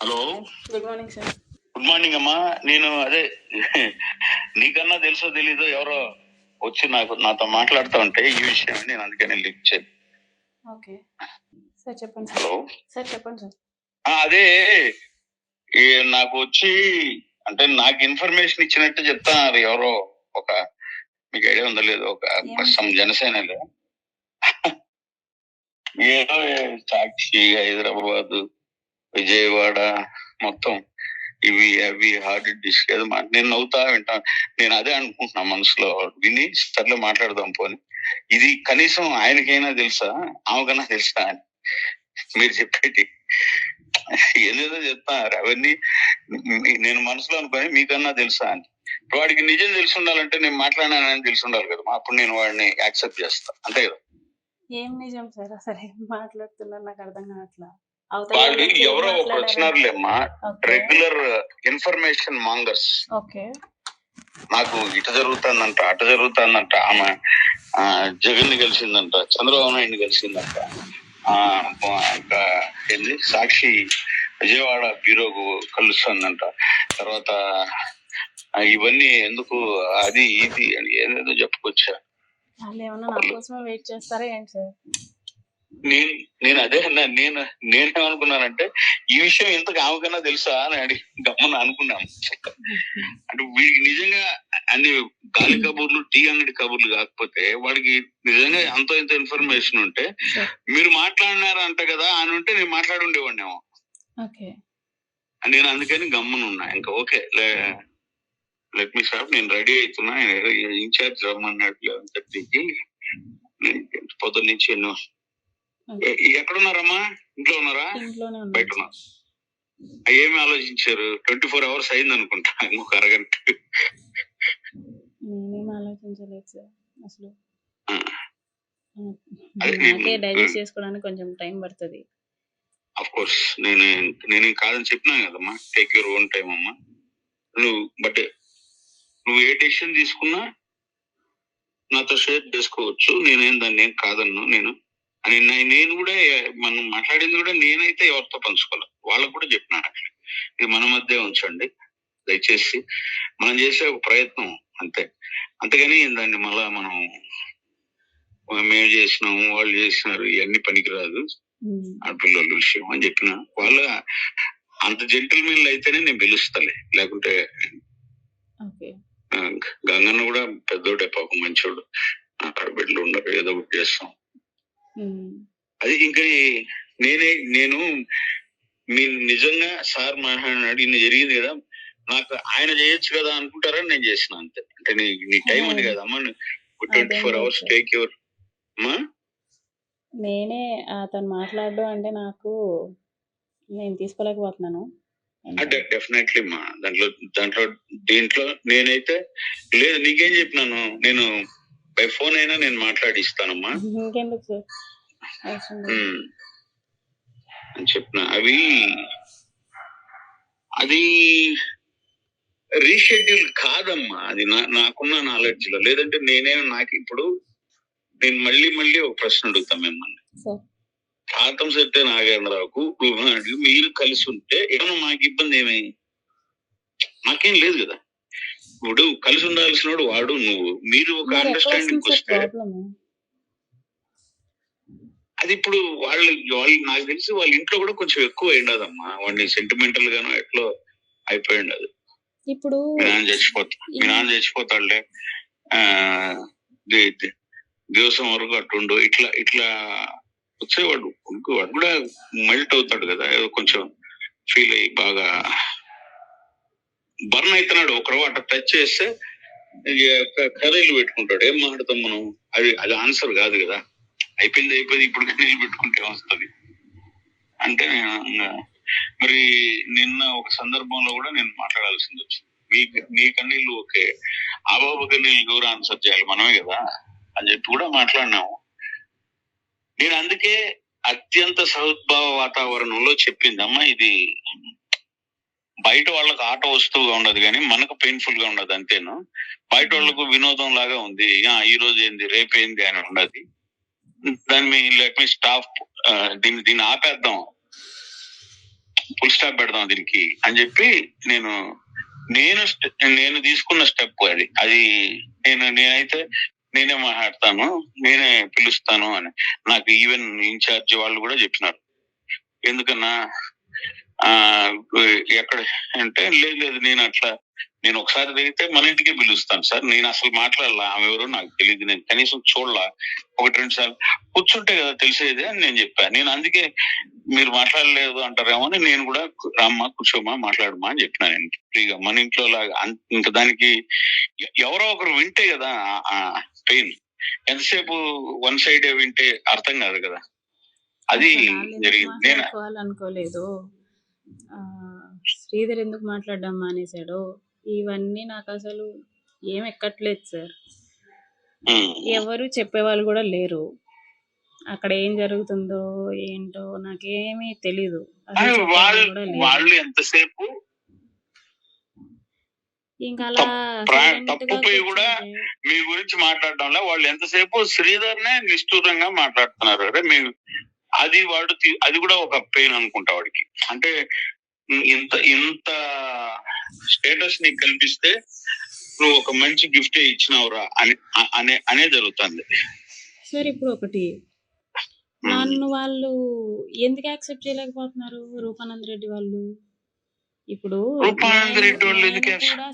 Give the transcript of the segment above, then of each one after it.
Hello, good morning sir. Good morning అమ్మా. నేను అదే నీకన్నా తెలుసో తెలీదో ఎవరో వచ్చి నాతో మాట్లాడుతూ ఉంటే ఈ విషయం నేను అందుకని లిఫ్ట్ చేయను. ఓకే సార్, చెప్పండి సార్. హలో సార్ చెప్పండి సార్. అదే నాకు వచ్చి అంటే నాకు ఇన్ఫర్మేషన్ ఇచ్చినట్టు చెప్తాను ఎవరో. ఒక మీకు ఐడియా ఉందో లేదో, ఒక జనసేనలో ఏదో సాక్షి, హైదరాబాద్, విజయవాడ మొత్తం ఇవి అవి హార్డ్ డిస్క్ ఏదో నేను నవ్వుతా వింటాను. నేను అదే అనుకుంటున్నా మనసులో, విని సర్లే మాట్లాడదాం పోని. ఇది కనీసం ఆయనకైనా తెలుసా, ఆమెకన్నా తెలుసా అని మీరు చెప్పేటి ఏదేదో చెప్తారు అవన్నీ నేను మనసులో అనుకోని మీకన్నా తెలుసా అని. వాడికి నిజం తెలిసి ఉండాలంటే నేను మాట్లాడానని తెలిసి ఉండాలి కదా, అప్పుడు నేను వాడిని యాక్సెప్ట్ చేస్తా, అంతే కదా. ఏం నిజం సార్, అసలు ఏం మాట్లాడుతున్నారు నాకు అర్థం కావట్లా. వాళ్ళు ఎవరో ఒకరు వచ్చినారులేమ్మా, రెగ్యులర్ ఇన్ఫర్మేషన్ మాంగర్స్. ఓకే, నాకు ఇటు జరుగుతుందంట, అటు జరుగుతుందంట, ఆమె జగన్ ని కలిసిందంట, చంద్రబాబు నాయుడిని కలిసిందంట, ఏంది సాక్షి విజయవాడ బ్యూరోకు కలుస్తుందంట, తర్వాత ఇవన్నీ ఎందుకు అది ఇది అని ఏదేదో చెప్పుకొచ్చా. వాళ్ళు ఏమన్నా నా కోసమే వెయిట్ చేస్తారా ఏంటి సార్? నేను అదే అన్నా. నేనేమనుకున్నానంటే ఈ విషయం ఇంతకు ఆమెకన్నా తెలుసా అని అడిగి గమ్మని అనుకున్నాను. అంటే వీడికి నిజంగా అన్ని గాలి కబుర్లు, టీ అంగడి కబుర్లు కాకపోతే వాడికి నిజంగా అంత ఇంత ఇన్ఫర్మేషన్ ఉంటే మీరు మాట్లాడినారంట కదా అని ఉంటే నేను మాట్లాడి ఉండేవాడినేమో. నేను అందుకని గమ్మను ఉన్నా. ఇంకా ఓకే లెట్ మీ స్టాప్, నేను రెడీ అవుతున్నా. ఇన్ఛార్జ్ రమ్మన్నాడు 11:30కి. పొద్దున్న నుంచి ఎన్నో. ఎక్కడున్నారమ్మా? ఇంట్లో ఉన్నారా, బయట ఉన్నా? ఏమి ఆలోచించారు? 24 hours అయింది అనుకుంటా, ఇంకొక అరగంట. నేనేం ఆలోచించలేదు సార్ అసలు. డైజెస్ట్ చేసుకోవడానికి కొంచెం టైం పడుతుంది. ఆఫ్ కోర్స్ నేను కాదని చెప్పినా కదమ్మా, టేక్ యువర్ ఓన్ టైం అమ్మా. నువ్వు ఏ డెసిషన్ తీసుకున్నా నాతో షేర్ చేసుకోవచ్చు. నేనేం దాన్ని ఏం కాదన్ను. నేను కూడా మనం మాట్లాడింది కూడా నేనైతే ఎవరితో పంచుకోవాలి, వాళ్ళకు కూడా చెప్పిన ఇది మన మధ్య ఉంచండి దయచేసి. మనం చేసే ఒక ప్రయత్నం అంతే, అంతేగాని దాన్ని మళ్ళా మనం మేము చేసినాము వాళ్ళు చేసినారు ఇవన్నీ పనికిరాదు ఆడపిల్లల విషయం అని చెప్పిన. వాళ్ళ అంత జెంటిల్మెన్లు అయితేనే నేను పిలుస్తాలే, లేకుంటే గంగన్న కూడా పెద్దోడే పాపం, మంచోడు, అక్కడ బిడ్డలు ఉండరు, ఏదో ఒకటి చేస్తాం. అది ఇంకా నేను మీరు నిజంగా సార్ మాట్లాడినాడు ఇన్ని జరిగింది కదా, నాకు ఆయన చేయొచ్చు కదా అనుకుంటారని నేను చేసిన అంతే. అంటే నీ టైం ఉంది కదా అమ్మా, 24 hours టేక్ యువర్. నేనే అతను మాట్లాడడం అంటే నాకు నేను తీసుకోలేకపోతున్నాను. అంటే డెఫినెట్లీ మా దీంట్లో నేనైతే లేదు, నీకేం చెప్పినాను, నేను బై ఫోన్ అయినా నేను మాట్లాడిస్తానమ్మా. ఇంకెందుకు సార్ అని చెప్పిన. అది రీషెడ్యూల్ కాదమ్మా, అది నాకున్న నాలెడ్జ్ లో. లేదంటే నాకు ఇప్పుడు నేను మళ్ళీ ఒక ప్రశ్న అడుగుతాం మిమ్మల్ని. ప్రాంతం సెట్టే నాగేంద్రరావుకు మీరు కలిసి ఉంటే ఏమన్నా మాకు ఇబ్బంది ఏమై? మాకేం లేదు కదా. ఇప్పుడు కలిసి ఉండాల్సిన వాడు నువ్వు, మీరు ఒక అండర్స్టాండింగ్ వస్తే అది ఇప్పుడు వాళ్ళు నాకు తెలిసి వాళ్ళ ఇంట్లో కూడా కొంచెం ఎక్కువ అయినదమ్మా. వాడిని సెంటిమెంటల్ గానో ఎట్లో అయిపోయి ఉండదు. ఇప్పుడు మీ నాన్న చచ్చిపోతాడులే దివసం వరకు అట్టుండు, ఇట్లా వచ్చేవాడు వాడు కూడా మెల్ట్ అవుతాడు కదా, ఏదో కొంచెం ఫీల్ అయ్యి బాగా బర్న్ అవుతున్నాడు. ఒకరు అట్లా టచ్ చేస్తే కర్రీలు పెట్టుకుంటాడు. ఏం మాట్లాడతాం మనం? అది ఆన్సర్ కాదు కదా. అయిపోయింది ఇప్పుడు కర్రీలు పెట్టుకుంటే వస్తుంది అంటే. మరి నిన్న ఒక సందర్భంలో కూడా నేను మాట్లాడాల్సింది వచ్చింది. మీ కన్నీళ్ళు ఓకే, ఆ బాబు కన్నీళ్ళు ఎవరు ఆన్సర్ చేయాలి, మనమే కదా అని చెప్పి కూడా మాట్లాడినాము. నేను అందుకే అత్యంత సహోద్భావ వాతావరణంలో చెప్పిందమ్మా, ఇది బయట వాళ్ళకు ఆట వస్తువుగా ఉండదు కానీ మనకు పెయిన్ఫుల్ గా ఉండదు అంతేను. బయట వాళ్ళకు వినోదం లాగా ఉంది, ఈ రోజు ఏంది రేపేంది అని ఉండదు. దాన్ని లెట్ మీ స్టాప్, దీన్ని ఆపేద్దాం. ఫుల్ స్టాప్ పెడదాం దీనికి అని చెప్పి నేను నేను తీసుకున్న స్టెప్ అది నేనైతే నేనే మాట్లాడతాను, నేనే పిలుస్తాను అని నాకు ఈవెన్ ఇన్ఛార్జ్ వాళ్ళు కూడా చెప్పినారు. ఎందుకన్నా ఎక్కడ అంటే లేదు నేను ఒకసారి తిరిగితే మన ఇంటికే పిలుస్తాను సార్, నేను అసలు మాట్లాడలా, ఆమె ఎవరో నాకు తెలియదు, నేను కనీసం చూడలా, 1-2 సార్లు కూర్చుంటే కదా తెలిసేది అని నేను చెప్పాను. నేను అందుకే మీరు మాట్లాడలేదు అంటారేమో అని నేను కూడా రామ్మా కూర్చోమా మాట్లాడమా అని చెప్పినా. నేను ఫ్రీగా మన ఇంట్లో లాగా ఇంకా దానికి ఎవరో ఒకరు వింటే కదా పెయిన్. ఎంతసేపు వన్ సైడ్ వింటే అర్థం కాదు కదా. అది జరిగింది. నేను అనుకోలేదు శ్రీధర్ ఎందుకు మాట్లాడడం మానేశాడో ఇవన్నీ నాకు అసలు ఏం ఎక్కట్లేదు సార్. ఎవరు చెప్పేవాళ్ళు కూడా లేరు. అక్కడ ఏం జరుగుతుందో ఏంటో నాకేమీ తెలీదు. వాళ్ళు ఎంతసేపు ఇంకా అలా తప్పుపోయి కూడా మీ గురించి మాట్లాడడంలో వాళ్ళు ఎంతసేపు శ్రీధర్నే నిష్ఠూరంగా మాట్లాడుతున్నారు. అరే మీరు అది కూడా ఒక పెయిన్ అనుకుంటా వాడికి. అంటే ఇంత స్టేటస్ నీకు కల్పిస్తే నువ్వు ఒక మంచి గిఫ్ట్ ఇచ్చినావురా అనే జరుగుతుంది సార్. ఇప్పుడు ఒకటి నన్ను వాళ్ళు ఎందుకు యాక్సెప్ట్ చేయలేకపోతున్నారు రూపానంద్ రెడ్డి వాళ్ళు? ఇప్పుడు కూడా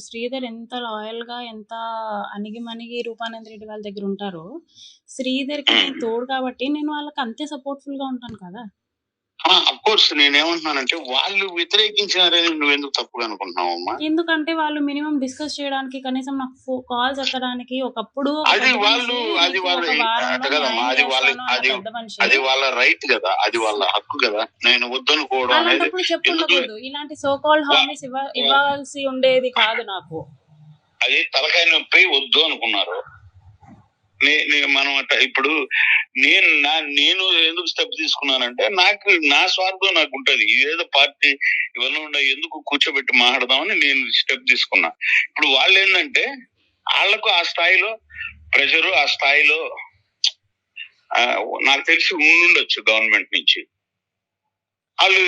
శ్రీధర్ ఎంత లాయల్ గా ఎంత అణిగి రూపానంద్ రెడ్డి వాళ్ళ దగ్గర ఉంటారో, శ్రీధర్ కి నేను తోడు కాబట్టి నేను వాళ్ళకి అంతే సపోర్ట్ఫుల్ గా ఉంటాను కదా. అఫ్ కోర్స్ నేనేమంటున్నానంటే వాళ్ళు వ్యతిరేకించారని నువ్వు ఎందుకు తప్పుగా అనుకుంటున్నావమ్మా? ఎందుకంటే వాళ్ళు మినిమం డిస్కస్ చేయడానికి కనీసం నాకు కాల్స్ ఎత్తడానికి ఒకప్పుడు అది వాళ్ళ రైట్ కదా, అది వాళ్ళ హక్కు కదా. నేను వద్దనుకోవడం అలాంటప్పుడు చెప్పుండకూడదు. ఇలాంటి సో కాల్డ్ హామీస్ ఇవ్వాల్సి ఉండేది కాదు. నాకు అది తలకాయ నొప్పి వద్దు అనుకున్నారు. మనం ఇప్పుడు నేను ఎందుకు స్టెప్ తీసుకున్నానంటే నా స్వార్థం నాకు ఉంటది. ఏదో పార్టీ ఇవన్నీ ఉండే ఎందుకు కూర్చోబెట్టి మాట్లాడదామని నేను స్టెప్ తీసుకున్నా. ఇప్పుడు వాళ్ళు ఏంటంటే వాళ్లకు ఆ స్థాయిలో ప్రెషరు, ఆ స్థాయిలో నాకు తెలిసి ఉండొచ్చు గవర్నమెంట్ నుంచి. వాళ్ళు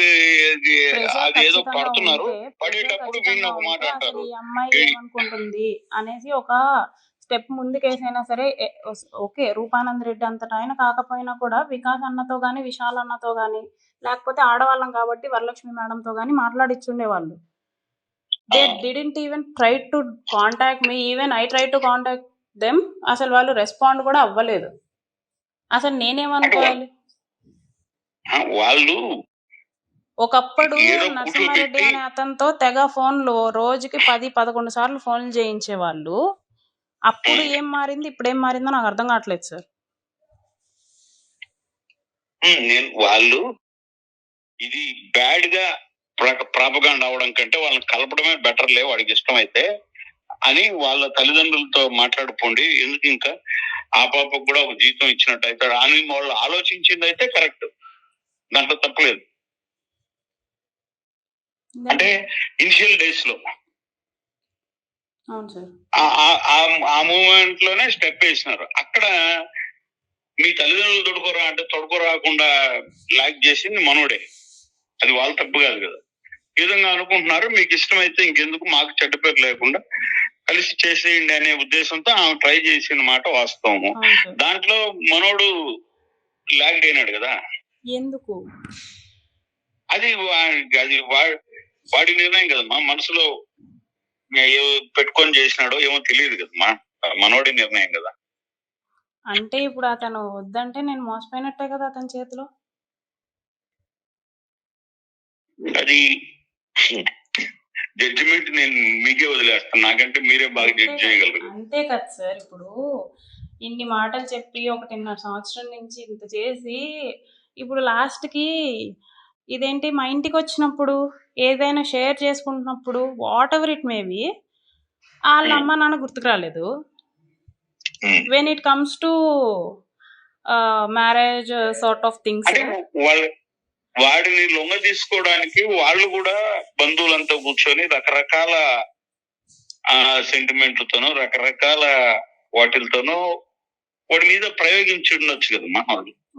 అదేదో పడుతున్నారు, పడేటప్పుడు వీళ్ళు ఒక మాట అంటారు ఏమనుకుంటుంది అనేసి ఒక స్టెప్ ముందుకేసైనా సరే ఓకే. రూపానంద్ రెడ్డి అంతటా ఆయన కాకపోయినా కూడా వికాస్ అన్నతో గానీ, విశాల్ అన్నతో గానీ, లేకపోతే ఆడవాళ్ళం కాబట్టి వరలక్ష్మి మేడంతో గానీ మాట్లాడిచ్చుండే వాళ్ళు. They didn't even try to contact me, even I try to contact them. అసలు వాళ్ళు రెస్పాండ్ కూడా అవ్వలేదు. అసలు నేనేమనుకోవాలి? వాళ్ళు ఒకప్పుడు నరసింహారెడ్డి అనే అతనితో తెగ ఫోన్లు రోజుకి 10-11 సార్లు ఫోన్లు చేయించేవాళ్ళు. అప్పుడు ఏం మారింది, ఇప్పుడు ఏం మారిందో నాకు అర్థం కావట్లేదు సార్. వాళ్ళు ఇది బ్యాడ్ గా ప్రాపగాండా అవడం కంటే వాళ్ళని కలపడమే బెటర్లే, వాడికి ఇష్టమైతే అని వాళ్ళ తల్లిదండ్రులతో మాట్లాడుకోండి. ఎందుకు ఇంకా ఆ పాపకు కూడా ఒక జీతం ఇచ్చినట్టు అవుతాడు అని వాళ్ళు ఆలోచించింది అయితే కరెక్ట్, దాంట్లో తప్పలేదు. అంటే ఇనిషియల్ డేస్ లో ఆ మూమెంట్ లోనే స్టెప్ వేసినారు. అక్కడ మీ తల్లిదండ్రులు తొడుకోరాకుండా లాక్ చేసింది మనోడే. అది వాళ్ళ తప్పు కాదు కదా. ఈ విధంగా అనుకుంటున్నారు. మీకు ఇష్టమైతే ఇంకెందుకు, మాకు చెడ్డ పేరు లేకుండా కలిసి చేసేయండి అనే ఉద్దేశంతో ఆమె ట్రై చేసిన మాట వాస్తవము. దాంట్లో మనోడు లాగ్ అయినాడు కదా. ఎందుకు? అది వాడి నిర్ణయం కదమ్మా. మనసులో పెట్టుకొని చేసినాడో ఏమో తెలియదు కదమ్మా, మనోడి నిర్ణయం కదా. అంటే ఇప్పుడు అతను వద్దంటే నేను మోసపోయినట్టే కదా అతని చేతిలో. అది జడ్జిమెంట్ నేను మీకే వదిలేస్తాను, నాకంటే మీరే బాగా జడ్జ్ చేయగలరు. అంతే కదా సార్. ఇప్పుడు ఇన్ని మాటలు చెప్పి 1.5 సంవత్సరం నుంచి ఇంత చేసి ఇప్పుడు లాస్ట్ కి ఇదేంటి, మా ఇంటికి వచ్చినప్పుడు ఏదైనా షేర్ చేసుకుంటున్నప్పుడు వాట్ ఎవర్ ఇట్ మేబీ వాళ్ళ అమ్మ నాన్న గుర్తుకు రాలేదు. When it comes to marriage sort of things, వాడిని లొంగ తీసుకోవడానికి వాళ్ళు కూడా బంధువులంతా కూర్చొని రకరకాల సెంటిమెంట్లతోనో రకరకాల వాటిలతోనో వాడి మీద ప్రయోగించి ఉండొచ్చు కదమ్మా.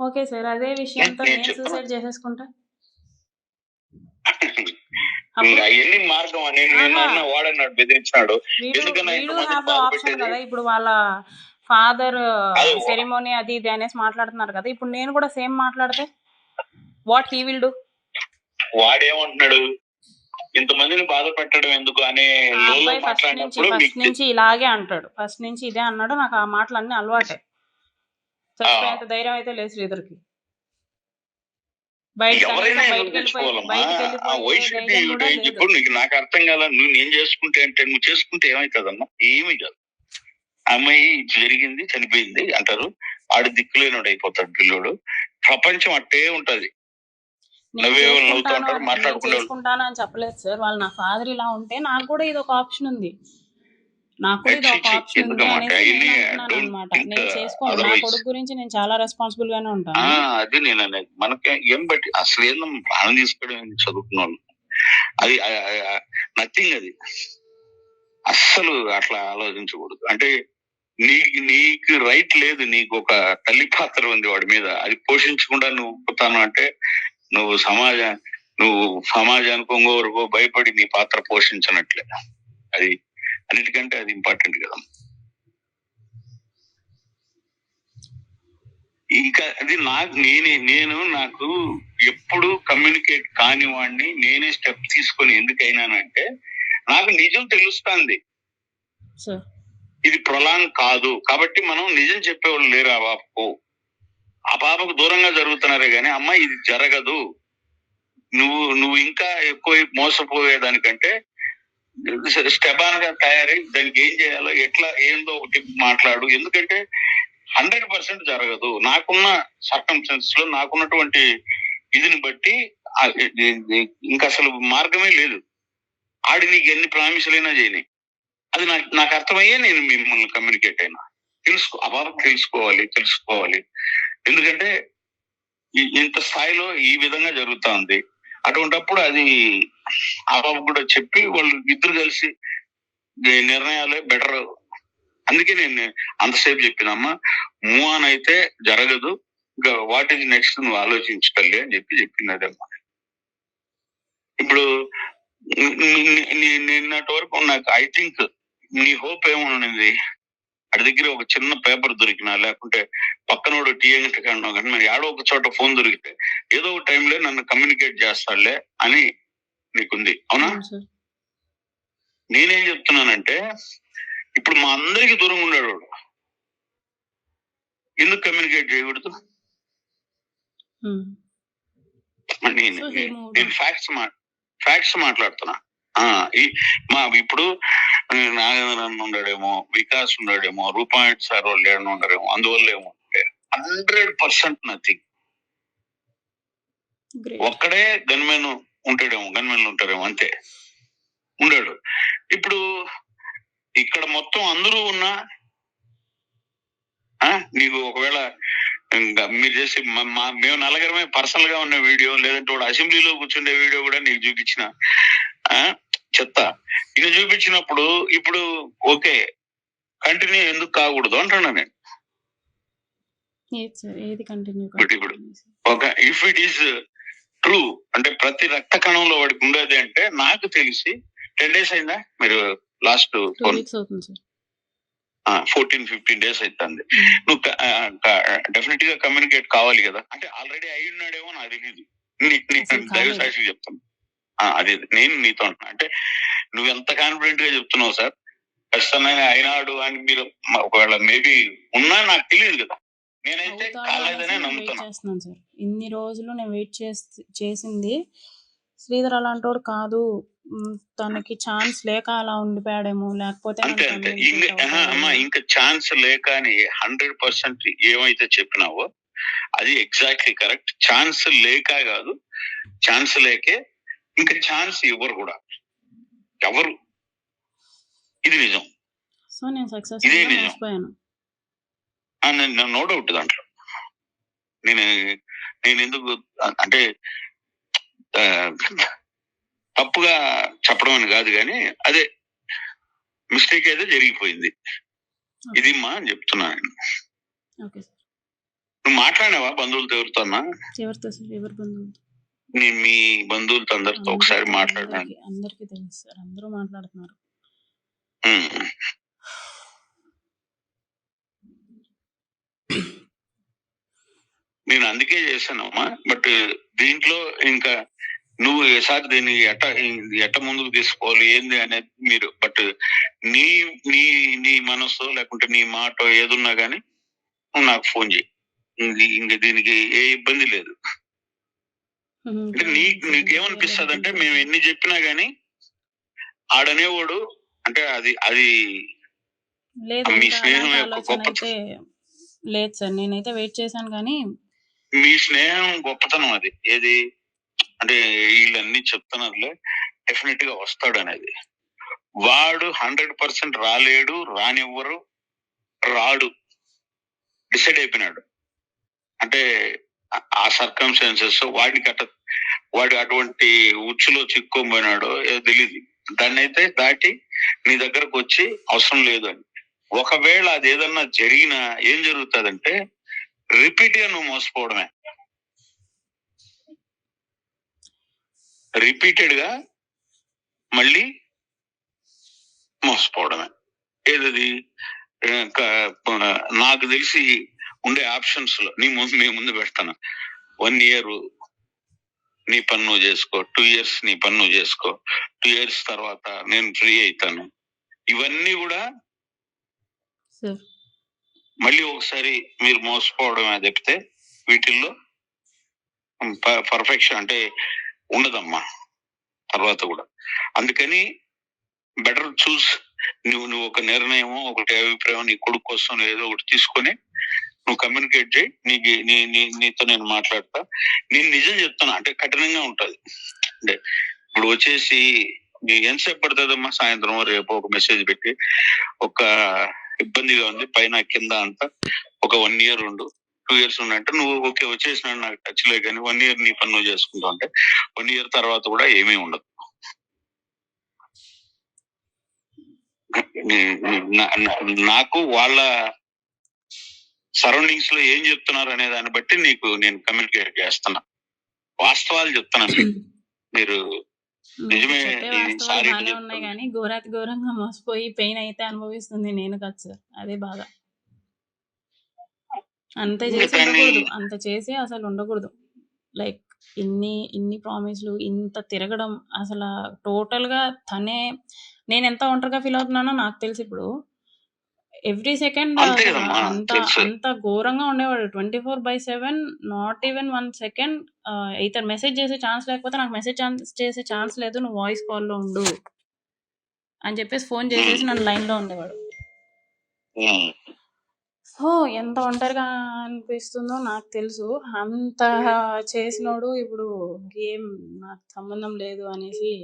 ఓకే సార్, అదే విషయంతో నేను సూసైడ్ చేసేసుకుంటా. అప్పుడు అవన్నీ మార్గం అని వాడన్నాడు, బెదిరించినాడు. ఎందుకన్నా వీడు హ్యావ్ ద ఆప్షన్ కదా. ఇప్పుడు వాళ్ళ ఫాదర్ సెరిమోనీ అది ఇది అనేసి మాట్లాడుతున్నారు కదా. ఇప్పుడు నేను కూడా సేమ్ మాట్లాడితే వాట్ హీ విల్ డూ? వాడేమంటున్నాడు, ఇంతమందిని బాధ పెట్టడం ఎందుకు అనే అబ్బాయి ఫస్ట్ నుంచి ఇలాగే అంటాడు. ఫస్ట్ నుంచి ఇదే అన్నాడు. నాకు ఆ మాటలు అన్ని అలవాటే. చచ్చిపోయేంత ధైర్యం అయితే లేదు శ్రీధర్కి. ఇప్పుడు నీకు నాకు అర్థం కాల. నేను చేసుకుంటే అంటే నువ్వు చేసుకుంటే ఏమైతుందమ్మా? ఏమీ కాదు. అమ్మాయి జరిగింది, చనిపోయింది అంటారు. ఆడు దిక్కులేనోడు అయిపోతాడు పిల్లోడు. ప్రపంచం అట్టే ఉంటది. చేసుకుంటాను అని చెప్పలేదు సార్. వాళ్ళు నా ఫాదర్ ఇలా ఉంటే నాకు కూడా ఇది ఒక ఆప్షన్ ఉంది, నాకు కూడా ఇది ఒక ఆప్షన్ ఉంది అనేసి అనమాట. నేను చేసుకోను. నా కొడుకు గురించి నేను చాలా రెస్పాన్సిబుల్ గానే ఉంటాను. అది నేను అనేది. మనకి ఏం బట్టి అసలు ఏందో ప్రాణం తీసుకోవడం చదువుకున్నాను. అది నథింగ్. అది అస్సలు అట్లా ఆలోచించకూడదు. అంటే నీకు రైట్ లేదు. నీకు ఒక తల్లి పాత్ర ఉంది వాడి మీద. అది పోషించకుండా నువ్వు పుట్టాను అంటే నువ్వు సమాజానికి ఇంకొకరికో భయపడి నీ పాత్ర పోషించినట్లే. అది అన్నిటికంటే అది ఇంపార్టెంట్ కదా. ఇంకా అది నాకు ఎప్పుడు కమ్యూనికేట్ కాని వాడిని నేనే స్టెప్ తీసుకొని ఎందుకైనానంటే నాకు నిజం తెలుస్తుంది. ఇది ప్రొలాంగ్ కాదు కాబట్టి మనం నిజం చెప్పేవాళ్ళు లేరు. ఆ పాపకు దూరంగా జరుగుతున్నారే గానీ అమ్మ ఇది జరగదు, నువ్వు ఇంకా ఎక్కువ మోసపోయేదానికంటే స్టెబాన్ గా తయారై దానికి ఏం చేయాలో ఎట్లా ఏందో ఒకటి మాట్లాడు. ఎందుకంటే 100% జరగదు. నాకున్న సర్కమ్స్టెన్సెస్ లో నాకున్నటువంటి ఇదిని బట్టి ఇంకా అసలు మార్గమే లేదు. ఆడి నీకు ఎన్ని ప్రామిసులైనా చేయని అది నాకు అర్థమయ్యే నేను మిమ్మల్ని కమ్యూనికేట్ అయినా. తెలుసుకోవాలి. ఎందుకంటే ఇంత స్థాయిలో ఈ విధంగా జరుగుతా ఉంది. అటువంటిప్పుడు అది ఆ బాబు కూడా చెప్పి వాళ్ళు ఇద్దరు కలిసి నిర్ణయాలే బెటర్. అందుకే నేను అంతసేపు చెప్పినమ్మా, మూవ్ ఆన్ అయితే జరగదు, ఇంకా వాట్ ఈజ్ నెక్స్ట్ నువ్వు ఆలోచించగలి అని చెప్పినదమ్మా. ఇప్పుడు నిన్నటి వరకు నాకు ఐ థింక్ నీ హోప్ ఏమనుంది, అడి దగ్గర ఒక చిన్న పేపర్ దొరికినా లేకుంటే పక్కనోడు టీఎంటీ కన్నా కానీ మరి ఏడో ఒక చోట ఫోన్ దొరికితే ఏదో ఒక టైంలో నన్ను కమ్యూనికేట్ చేస్తాడులే అని నీకుంది. అవునా? నేనేం చెప్తున్నానంటే ఇప్పుడు మా అందరికి దూరంగా ఉండేవాడు ఎందుకు కమ్యూనికేట్ చేయకూడదు? నేను ఫ్యాక్ట్స్ మాట్లాడుతున్నా. ఇప్పుడు నాగేంద్రన్ ఉన్నాడేమో, వికాస్ ఉన్నాడేమో, రూపాయట్ సార్ వాళ్ళు ఏమన్నా ఉన్నారేమో, అందువల్ల ఏమో 100% నథింగ్. ఒక్కడే గన్మెన్ ఉంటారేమో అంతే ఉండాడు. ఇప్పుడు ఇక్కడ మొత్తం అందరూ ఉన్నా నీకు ఒకవేళ మీరు చేసి మేము నలుగురమే పర్సనల్ గా ఉన్న వీడియో లేదంటే వాడు అసెంబ్లీలో కూర్చుండే వీడియో కూడా నీకు చూపించిన చెత్త ఇది చూపించినప్పుడు ఇప్పుడు ఓకే కంటిన్యూ ఎందుకు కాకూడదు అంటున్నా నేను. ఇప్పుడు ఒక ఇఫ్ ఇట్ ఈస్ ట్రూ అంటే ప్రతి రక్త కణంలో వాడికి ఉండేది అంటే నాకు తెలిసి 10 days అయిందా మీరు లాస్ట్ 14-15 days అవుతుంది. నువ్వు డెఫినెట్ గా కమ్యూనికేట్ కావాలి కదా. అంటే ఆల్రెడీ అయి ఉన్నాడేమో నాకు తెలియదు. దైవ సాక్షిగా చెప్తాను. అదే నేను నీతో అంటున్నా. అంటే నువ్వు ఎంత కాన్ఫిడెంట్ గా చెప్తున్నావు సార్, ఖచ్చితంగా అయినాడు అని మీరు ఒకవేళ మేబీ ఉన్నా నాకు తెలియదు కదా. నేనైతే కాలేదనే నమ్ముతున్నాను సార్. ఇన్ని రోజులు నేను వెయిట్ చేసింది శ్రీధర్ అలాంటోడు కాదు, తనకి ఛాన్స్ లేక అలా ఉండిపోయాడేమో, లేకపోతే ఇంకా ఛాన్స్ లేక అని 100% ఏమైతే చెప్పినావో అది ఎగ్జాక్ట్లీ కరెక్ట్. ఛాన్స్ లేక కాదు, ఛాన్స్ లేకే ఇంకా ఛాన్స్ ఇవ్వరు కూడా ఎవరు. ఇది నిజం. సో నేను సక్సెస్ఫుల్ అయిపోయాను. నో డౌట్ దాంట్లో. నేను ఎందుకు అంటే తప్పుగా చెప్పడం అని కాదు కానీ అదే మిస్టేక్ అయితే జరిగిపోయింది. ఇది మా అని చెప్తున్నాను. నువ్వు మాట్లాడినావా బంధువులతో? ఎవరితో? మీ బంధువులతో అందరితో ఒకసారి మాట్లాడండి. అందరికి తెలుసు సార్, అందరూ మాట్లాడుతున్నారు. నేను అందుకే చేశానమ్మా. బట్ దీంట్లో ఇంకా నువ్వు ఈసారి దీన్ని ఎట్ట ముందుకు తీసుకోవాలి ఏంది అనేది మీరు, బట్ నీ నీ నీ మనసు లేకుంటే నీ మాట ఏదున్నా గానీ నువ్వు నాకు ఫోన్ చేయి. ఇంక దీనికి ఏ ఇబ్బంది లేదు. అంటే నీకేమనిపిస్తుంది అంటే మేము ఎన్ని చెప్పినా గానీ ఆడనేవాడు అంటే అది లేదు, మీ స్నేహం యొక్క అయితే లేదు సార్. నేనైతే వెయిట్ చేశాను కానీ మీ స్నేహం గొప్పతనం అది. ఏది అంటే వీళ్ళన్నీ చెప్తున్నారులే, డెఫినెట్ గా వస్తాడు అనేది. వాడు 100% రాలేడు, రానివ్వరు, రాడు, డిసైడ్ అయిపోయినాడు. అంటే ఆ సర్కమ్స్టాన్సెస్ వాడు అటువంటి ఉచ్చులో చిక్కుపోయినాడో ఏదో తెలియదు. దాన్ని అయితే దాటి నీ దగ్గరకు వచ్చి అవసరం లేదు అని. ఒకవేళ అది ఏదన్నా జరిగినా ఏం జరుగుతుందంటే రిపీట్ గా నువ్వు మోసపోవడమే, రిపీటెడ్ గా మళ్ళీ మోసపోవడమే. ఏదది నాకు తెలిసి ఉండే ఆప్షన్స్ లో మీ ముందు పెడతాను. 1 year నీ పని నువ్వు చేసుకో, 2 years నీ పని నువ్వు చేసుకో, 2 years తర్వాత నేను ఫ్రీ అవుతాను. ఇవన్నీ కూడా మళ్ళీ ఒకసారి మీరు మోసపోవడమే తప్పితే వీటిల్లో పర్ఫెక్షన్ అంటే ఉండదమ్మా తర్వాత కూడా. అందుకని బెటర్ చూస్. నువ్వు ఒక నిర్ణయమో ఒకటి అభిప్రాయం నీ కొడుకు కోసం ఏదో ఒకటి తీసుకొని నువ్వు కమ్యూనికేట్ చేయి. నీతో నేను మాట్లాడతా. నేను నిజం చెప్తాను అంటే కఠినంగా ఉంటది. అంటే ఇప్పుడు వచ్చేసి ఎంతసేపు పడుతుందమ్మా, సాయంత్రం రేపు ఒక మెసేజ్ పెట్టి ఒక ఇబ్బందిగా ఉంది పైన కింద అంతా ఒక 1 year 2 years ఉన్నట్టు నువ్వు ఓకే వచ్చేసినాడు నాకు టచ్ లే, కానీ 1 year నీ పని నువ్వు చేసుకుంటావు అంటే 1 year తర్వాత కూడా ఏమీ ఉండదు. నాకు వాళ్ళ సరౌండింగ్స్ లో ఏం చెప్తున్నారు అనే దాన్ని బట్టి నేను కమ్యూనికేట్ చేస్తున్నా. వాస్తవాలు చెప్తున్నాను. మీరు నిజమే ఉన్నాయి కానీ ఘోరంగా మోసపోయి పెయిన్ అయితే అనుభవిస్తుంది నేను కాదు సార్. అదే బాధ. అంత చేసి అసలు ఉండకూడదు. లైక్ ఇన్ని ప్రామిస్లు, ఇంత తిరగడం, అసలు టోటల్ గా తనే. నేను ఎంత ఒంటరిగా ఫీల్ అవుతున్నానో నాకు తెలిసి ఇప్పుడు. ఎవ్రీ సెకండ్ అంత ఘోరంగా ఉండేవాడు. 24/7 నాట్ ఈవెన్ 1 second ఇతను మెసేజ్ చేసే ఛాన్స్ లేకపోతే నాకు మెసేజ్ చేసే ఛాన్స్ లేదు, నువ్వు వాయిస్ కాల్లో ఉండు అని చెప్పేసి ఫోన్ చేసేసి నన్ను లైన్ లో ఉండేవాడు. సో ఎంత ఒంటరిగా అనిపిస్తుందో నాకు తెలుసు. అంత చేసినోడు ఇప్పుడు ఏం నాకు సంబంధం లేదు అనేసి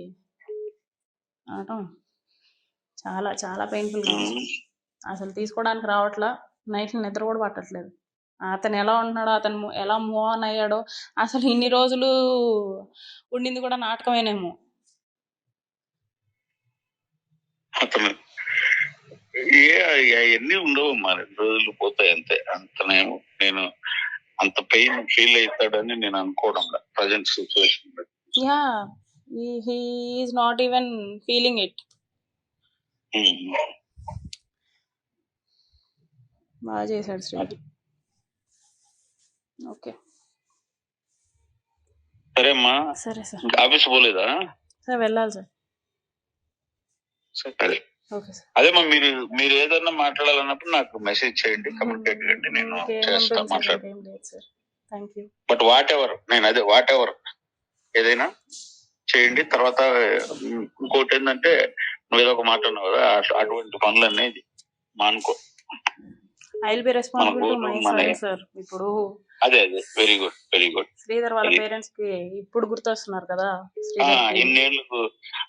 అనటం చాలా చాలా పెయిన్ఫుల్ గా ఉంది. అసలు తీసుకోవడానికి రావట్లా. నైట్ నిద్ర కూడా పట్టట్లేదు. అతను ఎలా ఉంటున్నాడో, అతను ఎలా మూవ్ ఆన్ అయ్యాడో, అసలు ఇన్ని రోజులు ఉండింది కూడా నాటకమేనేమో. అతను అవన్నీ ఉండవు, మా 2 రోజులు పోతాయి అంతే. అంతనేమో నేను అంత పెయిన్ ఫీల్ అవుతాడని నేను అనుకోవడం present situation. Yeah, he is not even feeling it. బాగా చేశాడు శ్రీ. ఓకే సరే అమ్మా. సరే సార్. ఆఫీస్ పోలేదా సార్? వెళ్ళాలి సార్. సరే ఓకే సార్. అదేమ్మా, మీరు ఏదన్నా మాట్లాడాలన్నప్పుడు నాకు మెసేజ్ చేయండి, కమ్యూనికేట్ చేయండి, నేను చేస్తా మాట్లాడతాను. బట్ వాట్ ఎవర్ ఏదైనా చేయండి. తర్వాత ఇంకోటి ఏంటంటే నువ్వు ఏదో ఒక మాట అన్నావు కదా, అటువంటి పనులన్నీ మానుకో. I will be responsible to my son sir. ఇప్పుడు అదే వెరీ గుడ్. శ్రీధర్ వాళ్ళ పేరెంట్స్ కి ఇప్పుడు గుర్తొస్తున్నారు కదా. ఇన్నేళ్లకు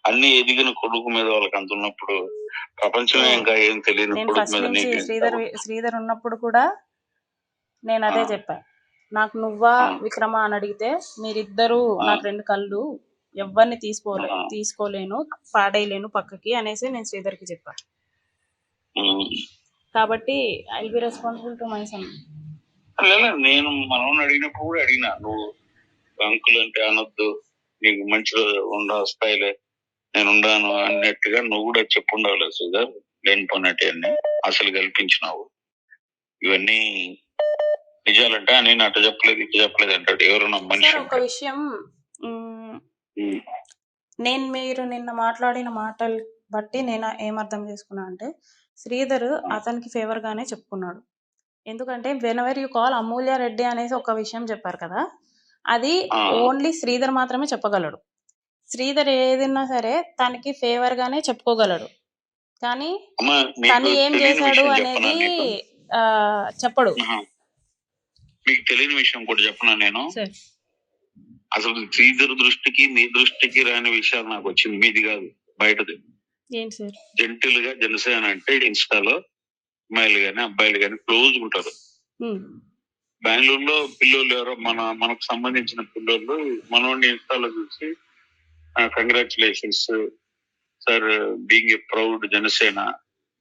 అన్ని ఎదిగిన కొడుకు మీద వాళ్ళకి అంత ఉన్నప్పుడు ప్రపంచమే ఇంకా ఏం తెలియదు. శ్రీధర్ ఉన్నప్పుడు కూడా నేను అదే చెప్పా. నాకు నువ్వా విక్రమా అని అడిగితే మీరిద్దరు నాకు 2 కళ్ళు, ఎవరిని తీసుకోలేను, పాడేయలేను పక్కకి అనేసి నేను శ్రీధర్ కి చెప్పా. కాబట్టి I will be responsible to my sun. నేను మనం అడిగినప్పుడు కూడా అడిగినా, నువ్వు అంకుల్ అంటే అనొద్దు, నీకు మంచి ఉండ వస్తాయిలే, నేను ఉండాను అన్నట్టుగా నువ్వు కూడా చెప్పుండాలి సుధర్. లేని పన్నట్టు అన్ని అసలు కల్పించినావు. ఇవన్నీ నిజాలంటే నేను అటు చెప్పలేదు ఇటు చెప్పలేదు అంటాడు. ఎవరు నా మనిషి సార్ ఒక అంటే. విషయం, నేను మీరు నిన్న మాట్లాడిన మాటలు బట్టి నేను ఏమర్థం చేసుకున్నా అంటే శ్రీధర్ అతనికి ఫేవర్ గానే చెప్పుకున్నాడు. ఎందుకంటే వెనెవర్ యూ కాల్ అమూల్య రెడ్డి అనేసి ఒక విషయం చెప్పారు కదా, అది ఓన్లీ శ్రీధర్ మాత్రమే చెప్పగలడు. శ్రీధర్ ఏదైనా సరే తనకి ఫేవర్ గానే చెప్పుకోగలడు, కానీ అమ్మా, తను నీకు ఏం తెలియని చేశాడు విషయం అనేది చెప్పనా నీకు? చెప్పడు. మీకు తెలియని విషయం కూడా చెప్పనా నేను? సార్ అసలు శ్రీధర్ దృష్టికి మీ దృష్టికి రాని విషయాలు నాకు వచ్చింది, మీది కాదు బయటది. ఏంటి సార్? జెంటిల్ గా జనసేన అంటే ఇన్స్టాలో అమ్మాయిలు గాని అబ్బాయిలు గాని క్లోజ్ ఉంటారు. బెంగళూరులో పిల్లోళ్ళు ఎవరో మనకు సంబంధించిన పిల్లోళ్ళు మనోడిని ఇన్స్టాలో చూసి congratulations sir being a proud Janasena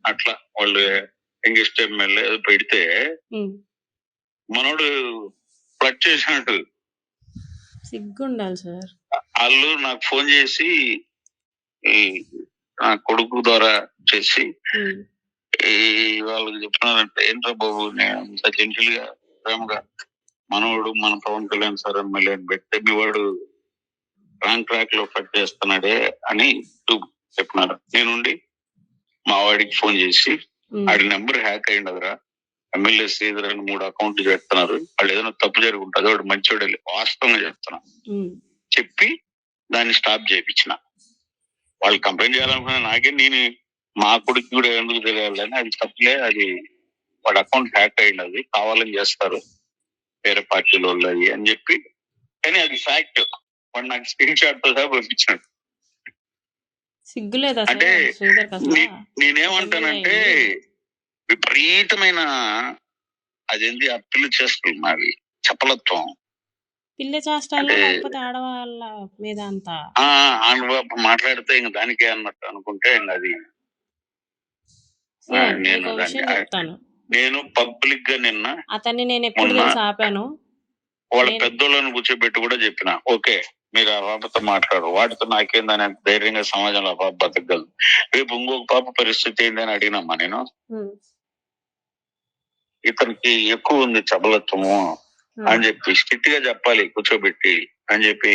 అట్లా వాళ్ళు యంగెస్ట్ ఎమ్మెల్యే పెడితే మనోడు ఫ్లడ్ చేసినట్టు సిగ్గుండాలి సార్. వాళ్ళు నాకు ఫోన్ చేసి నా కొడుకు ద్వారా చేసి వాళ్ళకి చెప్తున్నారంటే, ఏంట్రా బాబు నేను ఇంత జెంటిల్ గా ప్రేమగా మనవాడు మన పవన్ కళ్యాణ్ సార్ ఎమ్మెల్యే అని పెడితే మీ వాడు రాంగ్ ట్రాక్ లో ఫ్లడ్ చేస్తున్నాడే అని చెప్పినారు. నేనుండి మా వాడికి ఫోన్ చేసి ఆడి నెంబర్ హ్యాక్ అయ్యిండదురా, ఎమ్మెల్యే శ్రీధర్ అని 3 అకౌంట్లు చేస్తున్నారు, వాళ్ళు ఏదైనా తప్పు జరుగుంటుంది, వాడు మంచివాడు వాస్తవంగా చెప్తున్నా చెప్పి దాన్ని స్టాప్ చేయించిన. వాళ్ళు కంప్లైంట్ చేయాలనుకున్నా నాకే, నేను మా కొడుకు కూడా ఎందుకు తెలియాలని, అది తప్పులే, అది వాడి అకౌంట్ హ్యాక్ అయ్యింది, అది కావాలని చేస్తారు వేరే పార్టీలో వాళ్ళు అని చెప్పి. కానీ అది ఫ్యాక్ట్, వాడు నాకు స్క్రీన్ షాట్ తో సహా పంపించాడు. సిగ్గులేదా అంటే నేనేమంటానంటే విపరీతమైన అదేంటి ఆ పిల్ల చేస్తున్నది చపలత్వం, పిల్ల చేష్టాలు, లేకపోతే ఆడవాళ్ళ మీద అంతా మాట్లాడితే ఇంక దానికే అన్నట్టు అనుకుంటే అది నేను పబ్లిక్ గా నిన్న అతన్ని నేను ఎప్పుడు తెలిసి ఆపాను. వాళ్ళ పెద్దోళ్ళని కూర్చోబెట్టి కూడా చెప్పిన, ఓకే మీరు ఆ పాపతో మాట్లాడు, వాటితో నాకేందని ధైర్యంగా సమాజంలో ఆ పాప బతకగలదు, రేపు ఇంకొక పాప పరిస్థితి ఏందని అడిగినమ్మా నేను. ఇతనికి ఎక్కువ ఉంది చబలత్వము అని చెప్పి స్ట్రిక్ట్ గా చెప్పాలి కూర్చోబెట్టి అని చెప్పి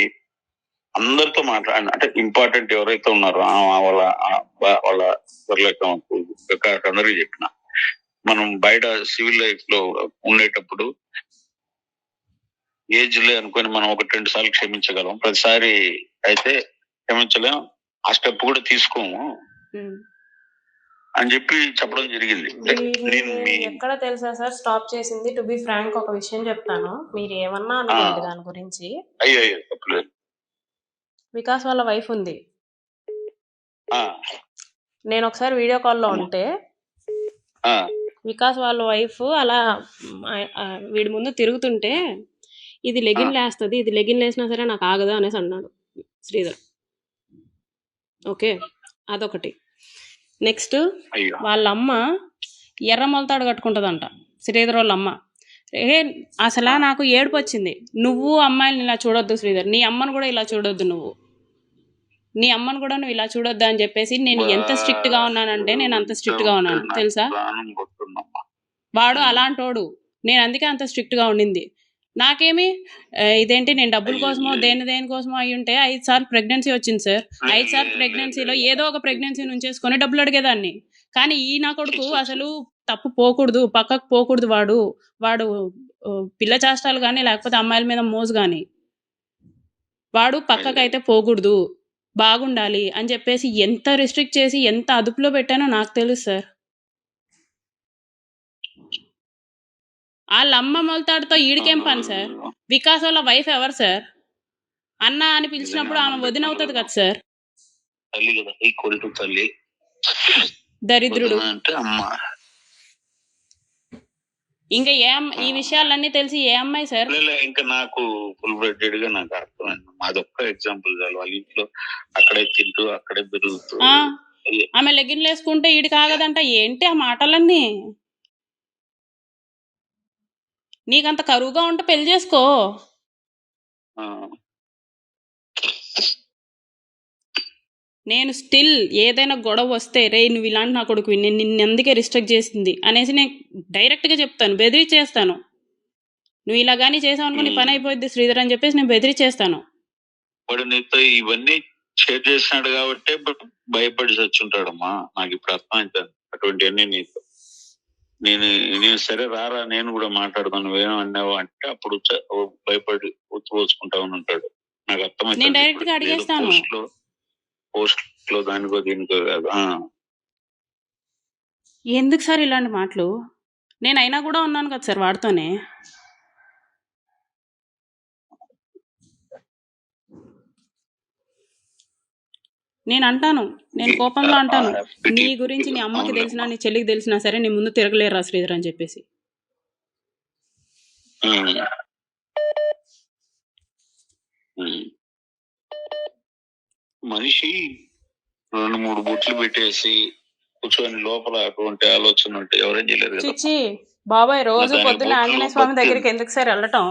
అందరితో మాట్లాడి, అంటే ఇంపార్టెంట్ ఎవరైతే ఉన్నారో వాళ్ళ అందరికీ చెప్పిన. మనం బయట సివిల్ లైఫ్ లో ఉండేటప్పుడు ఏజ్ లే అనుకొని మనం 1-2 సార్లు క్షమించగలం, ప్రతిసారి అయితే క్షమించలేం, ఆ స్టెప్ కూడా తీసుకోము అని చెప్పి చెప్పడం జరిగింది. ఎక్కడ తెలుసా సార్ స్టాప్ చేసింది? టు బి ఫ్రాంక్ ఒక విషయం చెప్తాను, మీరు ఏమన్నా అనుకోండి దాని గురించి. అయ్యో తప్పలేదు. వికాస్ వాళ్ళ వైఫ్ ఉంది, నేను ఒకసారి వీడియో కాల్లో ఉంటే వికాస్ వాళ్ళ వైఫ్ అలా వీడి ముందు తిరుగుతుంటే, ఇది లెగిన్ లేస్తుంది, ఇది లెగిన్ లేసినా సరే నాకు ఆగదు అనేసి అన్నాడు శ్రీధర్. ఓకే, అదొకటి. నెక్స్ట్ వాళ్ళ అమ్మ ఎర్ర మొలతాడు కట్టుకుంటుందంట శ్రీధర్ వాళ్ళ అమ్మ. అసలు నాకు ఏడుపు వచ్చింది. నువ్వు అమ్మాయిని ఇలా చూడొద్దు శ్రీధర్, నీ అమ్మను కూడా ఇలా చూడొద్దు, నీ అమ్మను కూడా నువ్వు ఇలా చూడొద్దు అని చెప్పేసి. నేను ఎంత స్ట్రిక్ట్ గా ఉన్నానంటే నేను అంత స్ట్రిక్ట్ గా ఉన్నాను తెలుసా. వాడు అలాంటోడు, నేను అందుకే అంత స్ట్రిక్ట్ గా ఉండింది. నాకేమి ఇదేంటి, నేను డబ్బుల కోసమో దేనికోసమో అయి ఉంటే 5 సార్లు ప్రెగ్నెన్సీ వచ్చింది సార్. 5 సార్లు ప్రెగ్నెన్సీలో ఏదో ఒక ప్రెగ్నెన్సీ నుంచేసుకొని డబ్బులు అడిగేదాన్ని. కానీ ఈ నా కొడుకు అసలు తప్పు పోకూడదు, పక్కకు పోకూడదు, వాడు పిల్ల చేష్టాలు కానీ లేకపోతే అమ్మాయిల మీద మోజు కానీ, వాడు పక్కకైతే పోకూడదు, బాగుండాలి అని చెప్పేసి ఎంత రిస్ట్రిక్ట్ చేసి ఎంత అదుపులో పెట్టానో నాకు తెలుసు సార్. వాళ్ళ అమ్మ మొలతాడుతో ఈడికేం పని సార్? వికాస్ వాళ్ళ వైఫ్ ఎవరు సార్? అన్న అని పిలిచినప్పుడు ఆమె వదిన అవుతుంది కదా సార్. దరిద్రుడు. ఇంకా ఈ విషయాలన్నీ తెలిసి ఏ అమ్మాయి సార్? ఇంకా నాకు ఫుల్ బ్లడెడ్ గా నాకు అర్థమైంది. అదొక్క ఎగ్జాంపుల్ చాలు. వాళ్ళ ఇంట్లో అక్కడే తింటూ అక్కడే పెరుగుతూ ఆమె లెగిన్లు వేసుకుంటే ఈడి కాగదంట. ఏంటి ఆ మాటలన్నీ? నీకంత కరువుగా ఉంటే పెళ్లి చేసుకో. ఆ, నేను స్టిల్ ఏదైనా గొడవ వస్తే రే నువ్వు ఇలాంటి నా కొడుకు నేను నిన్ను అందుకే రిస్ట్రిక్ట్ చేసింది అనేసి నేను డైరెక్ట్గా చెప్తాను, బెదిరించేస్తాను. నువ్వు ఇలా కానీ చేసావు అనుకో నీ పని అయిపోద్ది శ్రీధర్ అని చెప్పేసి నేను బెదిరించేస్తాను. వాడు నీతో ఇవన్నీ షేర్ చేసినాడు కాబట్టి భయపడి చచ్చుంటాడమ్మా. నాకు ఇప్పుడు అర్థమైంది అటువంటివన్నీ నీతో. నేను సరే రారా నేను కూడా మాట్లాడతాను, నువ్వేమో అన్నావు అంటే అప్పుడు భయపడి ఉచ్చిపోసుకుంటా ఉంటాడు. నాకు నేను అర్థమైంది. డైరెక్ట్ గా అడిగేస్తాను. పోస్ట్ లో దానికో దీనికో కాదు. ఎందుకు సార్ ఇలాంటి మాటలు? నేను అయినా కూడా ఉన్నాను కదా సార్ వాడితోనే. నేను అంటాను, నేను కోపంలో అంటాను, నీ గురించి నీ అమ్మకి తెలిసినా నీ చెల్లికి తెలిసినా సరే నీ ముందు తిరగలేరా శ్రీధర్ అని చెప్పేసి. మనిషి 2-3 బుట్లు పెట్టేసి కూర్చొని లోపల అటువంటి ఆలోచన ఉంటే ఎవరేం చేయలేరు కదా. చిచ్చి బాబాయ్, రోజు పొద్దున్న ఆంజనేయ స్వామి దగ్గరికి ఎందుకు సార్ వెళ్ళటం?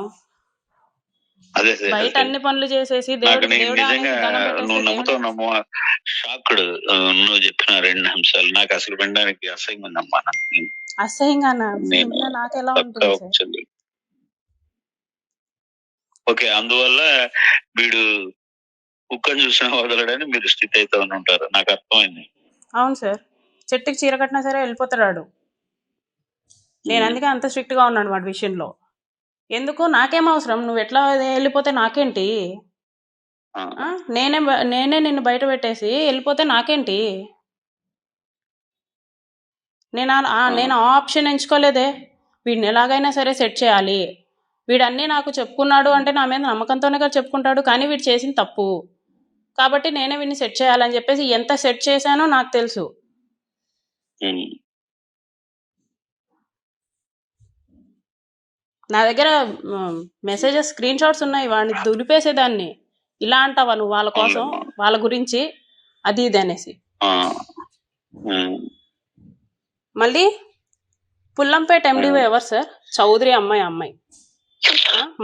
అదే బయట అన్ని పనులు చేసేసి దేవుడు నువ్వు నమ్ముతావు షాక్డ్ నువ్వు చెప్పిన 2 అంశాలు నాకు అసలు వినడానికి అసహ్యంగా ఉందమ్మా. అసహ్యంగానా? నాకెలా ఉంటుంది? ఓకే, అందువల్ల వీడు కుక్కని చూసిన వదలడని మీరు స్థితి అయితే ఉంటారు, నాకు అర్థమైంది. అవును సార్, చెట్టుకి చీర కట్టినా సరే వెళ్ళిపోతాడు. నేను అందుకే అంత స్ట్రిక్ట్ గా ఉన్నాను వాడి విషయంలో. ఎందుకు? నాకేం అవసరం, నువ్వు ఎట్లా వెళ్ళిపోతే నాకేంటి? నేనే నిన్ను బయట పెట్టేసి వెళ్ళిపోతే నాకేంటి? నేను ఆ ఆప్షన్ ఎంచుకోలేదే. వీడిని ఎలాగైనా సరే సెట్ చేయాలి, వీడన్నీ నాకు చెప్పుకున్నాడు అంటే నా మీద నమ్మకంతోనే కదా చెప్పుకుంటాడు, కానీ వీడు చేసిన తప్పు కాబట్టి నేనే వీడిని సెట్ చేయాలని చెప్పేసి ఎంత సెట్ చేశానో నాకు తెలుసు. నా దగ్గర మెసేజెస్ స్క్రీన్ షాట్స్ ఉన్నాయి, వాడిని దులిపేసేదాన్ని. ఇలా అంటావా నువ్వు వాళ్ళ కోసం, వాళ్ళ గురించి అది ఇది అనేసి. మళ్ళీ పుల్లంపేట ఎండిఓ ఎవరు సార్? చౌదరి అమ్మాయి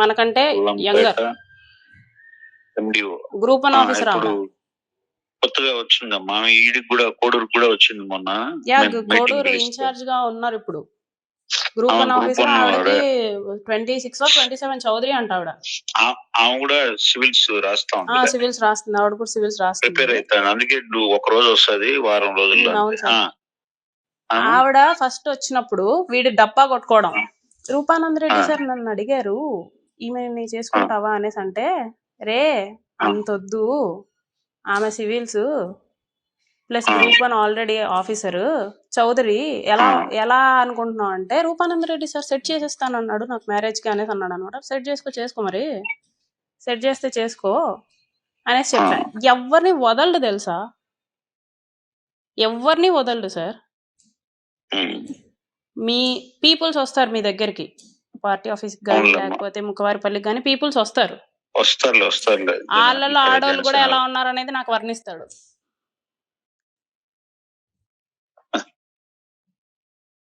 మనకంటే యంగర్, గ్రూప్ 1 ఆఫీసర్. కొత్తగా వచ్చిందమ్మా, ఈడికి కూడా కోడూరు కూడా వచ్చింది మొన్న. కోడూరు ఇన్ఛార్జ్ గా ఉన్నారు ఇప్పుడు. Group 1 officer. ఆవిడకి 26 or 27 చౌదరి అంట ఆవిడ. ఆమె కూడా సివిల్స్ రాస్తా ఉంది. సివిల్స్ రాస్తుంది ఆవిడ కూడా, సివిల్స్ రాస్తుంది. ప్రిపేర్ అవుతాను, అందుకే ఒక రోజు వస్తుంది వారం రోజుల్లో. ఆవిడ ఫస్ట్ వచ్చినప్పుడు వీడి డబ్బా కొట్టుకోవడం, రూపానంద్ రెడ్డి సార్ నన్ను అడిగారు ఈమె చేసుకుంటావా అనేసి అంటే, రే అంతొద్దు, ఆమె civils plus group 1 already officer Chowdary, ఎలా అనుకుంటున్నావు అంటే, రూపానంద్ రెడ్డి సార్ సెట్ చేసేస్తాను అన్నాడు నాకు మ్యారేజ్కి అనేసి అన్నాడు అనమాట. సెట్ చేసుకో మరి, సెట్ చేస్తే చేసుకో అనేసి చెప్పాను. ఎవరిని వదలడు తెలుసా, ఎవరిని వదలడు సార్. మీ పీపుల్స్ వస్తారు మీ దగ్గరికి, పార్టీ ఆఫీస్కి కానీ లేకపోతే ముక్కవారిపల్లికి కానీ పీపుల్స్ వస్తారు. వాళ్ళలో ఆడవాళ్ళు కూడా ఎలా ఉన్నారు అనేది నాకు వర్ణిస్తాడు.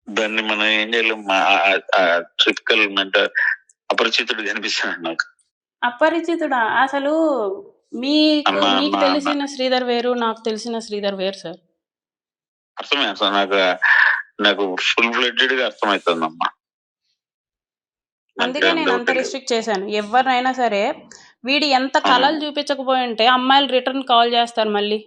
దాన్ని మనం ఏం చేయలేం. అపరిచితుడు కనిపిస్తాడు నాకు. అపరిచితుడా? అసలు మీకు తెలిసిన శ్రీధర్ వేరు, నాకు తెలిసిన శ్రీధర్ వేరు సార్. అర్థమే, అసలు నాకు ఫుల్ ఫ్లెడ్జెడ్ గా అర్థమవుతుందమ్మా. అందుకే నేను అంత రిస్ట్రిక్ట్ చేశాను. ఎవరినైనా సరే వీడి ఎంత కళలు చూపించకపోయి ఉంటే అమ్మాయిలు రిటర్న్ కాల్ చేస్తారు మళ్ళీ.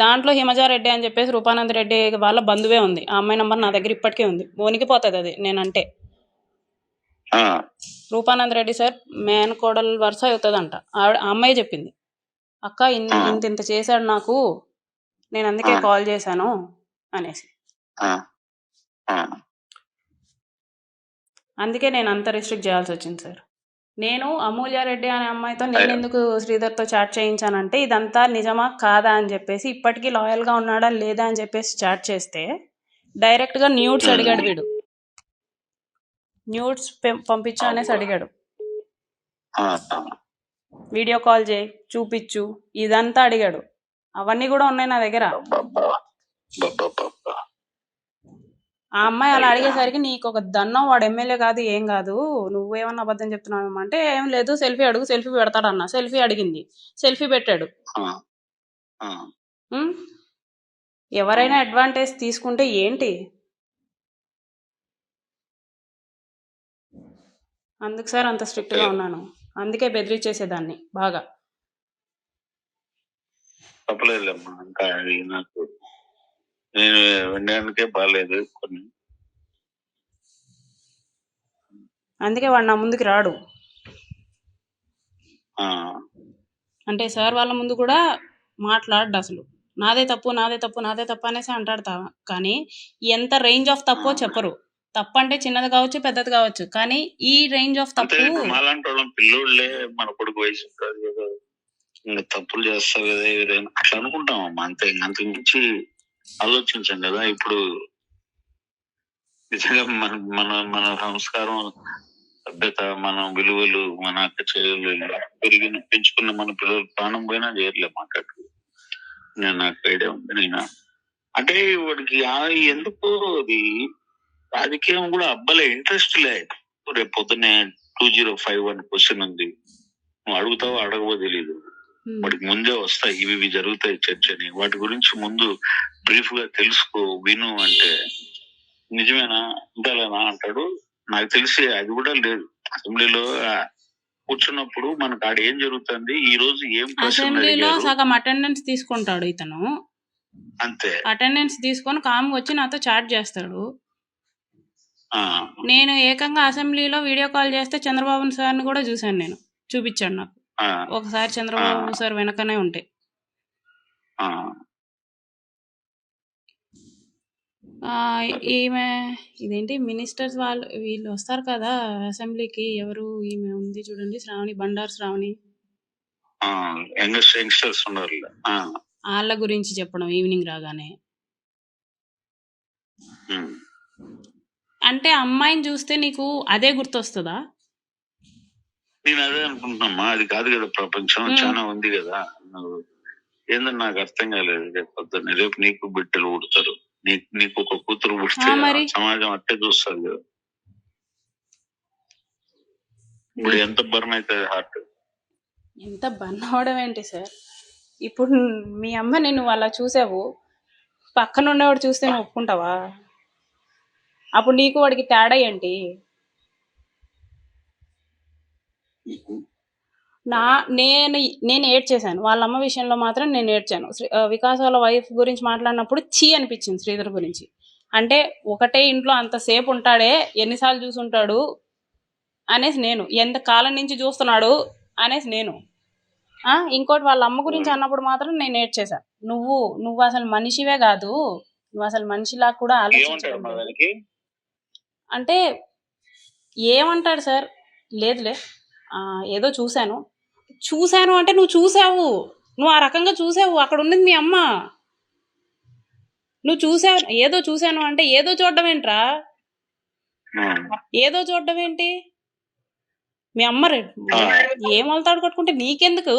దాంట్లో హిమజారెడ్డి అని చెప్పేసి రూపానంద్ రెడ్డి వాళ్ళ బంధువే ఉంది, ఆ అమ్మాయి నంబర్ నా దగ్గర ఇప్పటికే ఉంది. పోతుంది అది నేనంటే. రూపానంద్ రెడ్డి సార్ మేనకోడలు వరుస అవుతుందంట. ఆ అమ్మాయి చెప్పింది, అక్క ఇంత చేశాడు నాకు, నేను అందుకే కాల్ చేశాను అనేసి. అందుకే నేను అంత రిస్ట్రిక్ట్ చేయాల్సి వచ్చింది సార్. నేను అమూల్యారెడ్డి అనే అమ్మాయితో నేను ఎందుకు శ్రీధర్తో చాట్ చేయించానంటే, ఇదంతా నిజమా కాదా అని చెప్పేసి, ఇప్పటికీ లాయల్గా ఉన్నాడా లేదా అని చెప్పేసి చాట్ చేస్తే డైరెక్ట్గా న్యూడ్స్ అడిగాడు వీడు. న్యూడ్స్ పంపించు అనేసి అడిగాడు. వీడియో కాల్ చేయి, చూపించు, ఇదంతా అడిగాడు. అవన్నీ కూడా ఉన్నాయి నా దగ్గర. ఆ అమ్మాయి అలా అయ్యా. అడిగేసరికి నీకు ఒక దన్నం, వాడు ఎమ్మెల్యే కాదు ఏం కాదు, నువ్వేమన్నా అబద్ధం చెప్తున్నావేమో అంటే, ఏం లేదు సెల్ఫీ అడుగు, సెల్ఫీ పెడతాడన్న. సెల్ఫీ అడిగింది, సెల్ఫీ పెట్టాడు. ఆ, ఆ, ఉమ్, ఆ. ఎవరైనా అడ్వాంటేజ్ తీసుకుంటే ఏంటి? అందుకు సార్ అంత స్ట్రిక్ట్గా ఉన్నాను, అందుకే బెదిరించేసేదాన్ని బాగా. తప్పలేదమ్మా, ఇంకా అది నాకు నేను వినడానికే బాగాలేదు కొన్ని. అందుకే వాడు నా ముందుకు రాడు. ఆ, అంటే సార్ వాళ్ళ ముందు కూడా మాట్లాడు అసలు. నాదే తప్పు, నాదే తప్పు, నాదే తప్పు అనేసి అంటాడు కానీ ఎంత రేంజ్ ఆఫ్ తప్పో చెప్పరు. తప్పు అంటే చిన్నది కావచ్చు, పెద్దది కావచ్చు, కానీ ఈ రేంజ్ ఆఫ్ అంటే తప్పు. ఇప్పుడు మాలాంటి వాళ్ళం పిల్లోళ్ళే, మన కొడుకు వయసు ఉంటుంది కదా, ఇంకా తప్పులు చేస్తారు కదా ఏదైనా అట్లా అనుకుంటామమ్మా, అంతే. అంతకు మించి ఆలోచించాం కదా. ఇప్పుడు నిజంగా మన మన మన సంస్కారం, సభ్యత, మన విలువలు, మన అక్క చెల్లెలు పెంచుకున్న మన పిల్లలు ప్రాణం పోయినా చేయట్లేదు మాట్లాడు. నేను నాకు ఐడియా ఉంది. నేను అంటే వాడికి ఎందుకు అది రాజకీయం కూడా అబ్బాలే ఇంట్రెస్ట్ లే. రేపు పొద్దున్నే 2051 క్వశ్చన్ ఉంది, నువ్వు అడుగుతావో అడగవో తెలీదు. వాడికి ముందే వస్తాయి, ఇవి జరుగుతాయి చర్చ అని. వాటి గురించి ముందు బ్రీఫ్ గా తెలుసుకో, విను అంటే నిజమేనా ఉండాలనా అంటాడు. నాకు తెలిసి అది కూడా లేదు. అసెంబ్లీలో కూర్చున్నప్పుడు మనకు ఆడ ఏం జరుగుతుంది, ఈ రోజు ఏం అసెంబ్లీలో సగం అటెండెన్స్ తీసుకుంటాడు ఇతను, అంతే. అటెండెన్స్ తీసుకొని కామ్గా వచ్చి నాతో చాట్ చేస్తాడు. నేను ఏకంగా అసెంబ్లీలో వీడియో కాల్ చేస్తే చంద్రబాబు సార్ని కూడా చూశాను, నేను చూపించాడు నాకు ఒకసారి. చంద్రబాబు సార్ వెనకనే ఉంటే ఈమె ఇదేంటి మినిస్టర్స్ వీళ్ళు వస్తారు కదా అసెంబ్లీకి, ఎవరు ఈమె ఉంది చూడండి, శ్రావణి, బండారు శ్రావణి, వాళ్ళ గురించి చెప్పడం ఈవినింగ్ రాగానే. అంటే అమ్మాయిని చూస్తే నీకు అదే గుర్తొస్తుందా? నేను అదే అనుకుంటున్నామ్మా, అది కాదు కదా ప్రపంచం, చాలా ఉంది కదా. ఏందని నాకు అర్థం కాలేదు. రేపు పొద్దున్న రేపు నీకు బిడ్డలు పుడతారు, నీకు ఒక కూతురు పుడితే సమాజం అట్టే చూస్తుంది కదా. ఇప్పుడు ఎంత బర్న్ అవుతుంది హార్ట్. ఎంత బర్న్ అవడం ఏంటి సార్? ఇప్పుడు మీ అమ్మని నువ్వు అలా చూసావు, పక్కన ఉండేవాడు చూస్తే నువ్వు ఒప్పుకుంటావా? అప్పుడు నీకు వాడికి తేడా ఏంటి? నేను ఏడ్చేశాను వాళ్ళ అమ్మ విషయంలో మాత్రం. నేను ఏడ్చాను. వికాస్ వాళ్ళ వైఫ్ గురించి మాట్లాడినప్పుడు చీ అనిపించింది శ్రీధర్ గురించి. అంటే ఒకటే ఇంట్లో అంతసేపు ఉంటాడే, ఎన్నిసార్లు చూసుంటాడు అనేసి నేను, ఎంత కాలం నుంచి చూస్తున్నాడు అనేసి నేను. ఇంకోటి వాళ్ళ అమ్మ గురించి అన్నప్పుడు మాత్రం నేను ఏడ్చేసా. నువ్వు అసలు మనిషివే కాదు, నువ్వు అసలు మనిషిలా కూడా ఆలోచించలేదు అంటే. ఏమంటాడు సార్? లేదులే ఏదో చూశాను అంటే నువ్వు చూసావు, నువ్వు ఆ రకంగా చూసావు, అక్కడ ఉన్నది మీ అమ్మ. నువ్వు చూసావు, ఏదో చూశాను అంటే ఏదో చూడడం ఏంట్రా? ఏదో చూడడం ఏంటి? మీ అమ్మ ఏం వలతాడు కొట్టుకుంటే నీకెందుకు?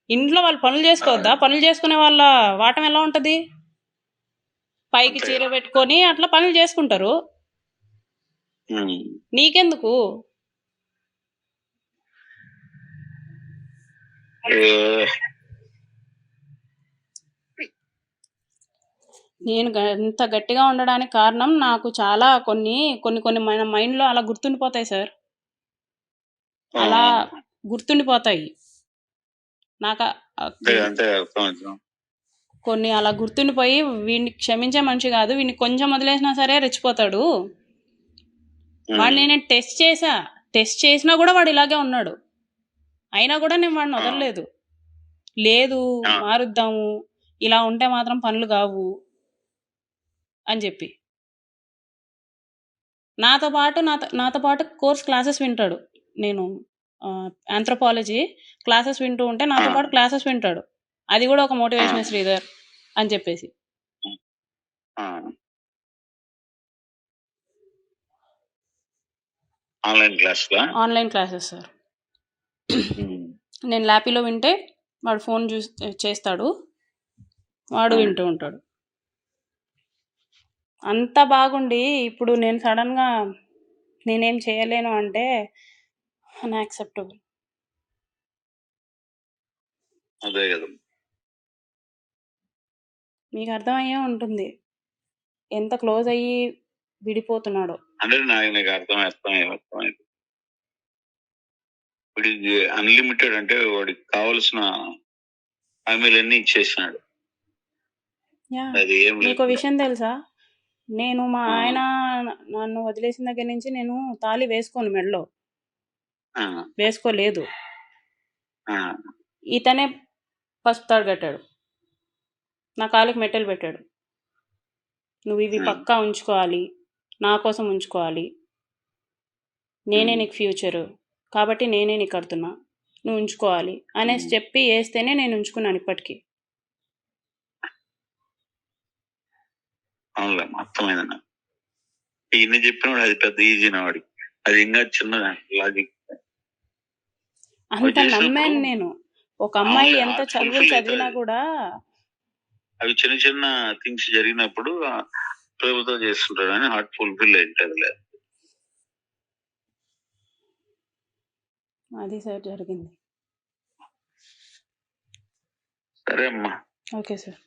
ఇంట్లో వాళ్ళు పనులు చేసుకోవద్దా? పనులు చేసుకునే వాళ్ళ వాటం ఎలా ఉంటది? పైకి చీర పెట్టుకొని అట్లా పనులు చేసుకుంటారు, నీకెందుకు? నేను ఇంత గట్టిగా ఉండడానికి కారణం నాకు చాలా కొన్ని మన మైండ్లో అలా గుర్తుండిపోతాయి సార్, అలా గుర్తుండిపోతాయి నాకు. కొన్ని అలా గుర్తుండిపోయి వీడిని క్షమించే మనిషి కాదు, వీడిని కొంచెం వదిలేసినా సరే రెచ్చిపోతాడు వాడు. నేను టెస్ట్ చేసినా కూడా వాడు ఇలాగే ఉన్నాడు, అయినా కూడా నేను వాడిని వదలలేదు. లేదు మారుద్దాము, ఇలా ఉంటే మాత్రం పనులు కావు అని చెప్పి నాతో పాటు కోర్స్ క్లాసెస్ వింటాడు. నేను ఆంథ్రోపాలజీ క్లాసెస్ వింటూ ఉంటే నాతో పాటు క్లాసెస్ వింటాడు. అది కూడా ఒక మోటివేషన్ శ్రీధర్ అని చెప్పేసి. Online classes sir. నేను ల్యాపీలో వింటే వాడు ఫోన్ చేస్తాడు, వాడు వింటూ ఉంటాడు. అంత బాగుండి ఇప్పుడు నేను సడన్గా నేనేం చేయలేను అంటే అన్యాక్సెప్టబుల్. అదే కదా. మీకు అర్థమయ్యే ఉంటుంది ఎంత క్లోజ్ అయ్యి విడిపోతున్నాడో. అంటే నాకు అర్థమైంది. వాడికి అన్లిమిటెడ్ అంటే వాడికి కావలసిన హామీలన్నీ ఇచ్చేసినాడు. యా అది ఏం మీకు లేదు. విషయం తెలుసా, నేను మా ఆ. ఆయన నన్ను వదిలేసిన దగ్గర నుంచి నేను తాళి వేసుకోను మెడలో, ఆ, వేసుకోలేదు. ఆ, ఇతనే పసుపు తాడు కట్టాడు, నా కాలికి మెట్టెలు పెట్టాడు. నువ్వు ఇవి ఆ, పక్కా ఉంచుకోవాలి, నా కోసం ఉంచుకోవాలి, నేనే నీకు ఫ్యూచరు కాబట్టి నేనే నీకు కడుతున్నా, నువ్వు ఉంచుకోవాలి అనేసి చెప్పి వేస్తేనే నేను ఉంచుకున్నాను ఇప్పటికీ. అవునులే, అర్థమైంది నాకు. ఈయన చెప్పినవాడు అది పెద్ద ఈజీనా వాడికి, అది ఇంకా చిన్న లాజిక్. అంత నమ్మాను నేను. ఒక అమ్మాయి ఎంత చదువులు చదివినా కూడా అవి చిన్న చిన్న థింగ్స్ జరిగినప్పుడు ప్రేమతో చేస్తుంటాడు అని హార్ట్ ఫుల్ఫిల్ అవుతుంది. అది సార్ జరిగింది. సరే అమ్మా. Okay sir.